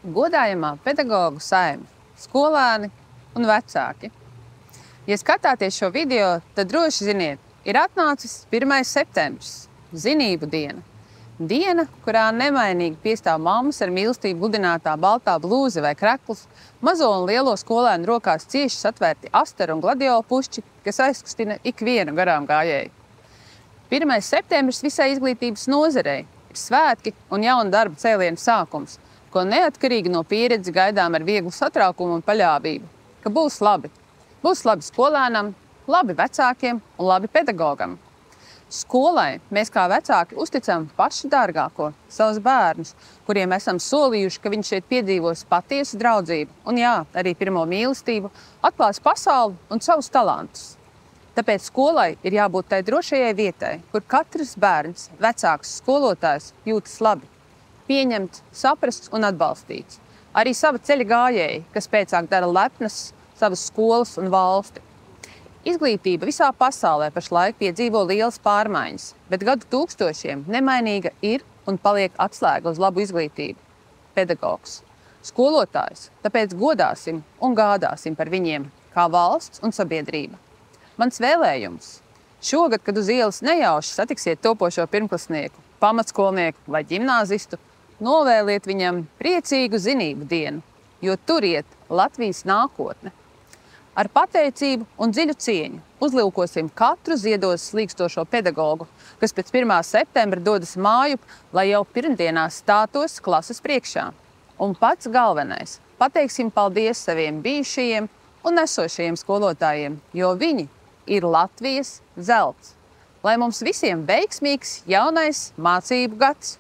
Godājamā pedagogu saime, skolēni un vecāki. Ja skatāties šo video, tad droši ziniet, ir atnācis 1. septembris, zinību diena. Diena, kurā nemainīgi piestāv mammas ar mīlestību budinātā baltā blūze vai krekls, mazo un lielo skolēnu rokās cieši satvērti astaru un gladiolu pušķi, kas aizkustina ikvienu garām gājēju. 1. septembris visai izglītības nozarei ir svētki un jauna darba cēliena sākums, ko neatkarīgi no pieredzi gaidām ar vieglu satraukumu un paļāvību, ka būs labi. Būs labi skolēnam, labi vecākiem un labi pedagogam. Skolai mēs kā vecāki uzticam pašu dārgāko, savus bērnus, kuriem esam solījuši, ka viņi šeit piedzīvos patiesu draudzību un arī pirmo mīlestību, atklās pasauli un savus talantus. Tāpēc skolai ir jābūt tai drošajai vietai, kur katrs bērns, vecāks, skolotājs jūtas labi, pieņemts, saprasts un atbalstīts. Arī sava ceļa gājēji, kas pēcāk dara lepnas savas skolas un valsti. Izglītība visā pasaulē pašlaik piedzīvo lielas pārmaiņas, bet gadu tūkstošiem nemainīga ir un paliek atslēga uz labu izglītību – pedagogs, skolotājs, tāpēc godāsim un gādāsim par viņiem kā valsts un sabiedrība. Mans vēlējums – šogad, kad uz ielas nejauši satiksiet topošo pirmklasnieku, pamatskolnieku vai ģimnāzistu, novēliet viņam priecīgu zinību dienu, jo tur iet Latvijas nākotne. Ar pateicību un dziļu cieņu uzlūkosim katru ziedos slīkstošo pedagogu, kas pēc 1. septembra dodas mājup, lai jau pirmdienās stātos klases priekšā. Un pats galvenais – pateiksim paldies saviem bijušajiem un esošajiem skolotājiem, jo viņi ir Latvijas zelts. Lai mums visiem veiksmīgs jaunais mācību gads!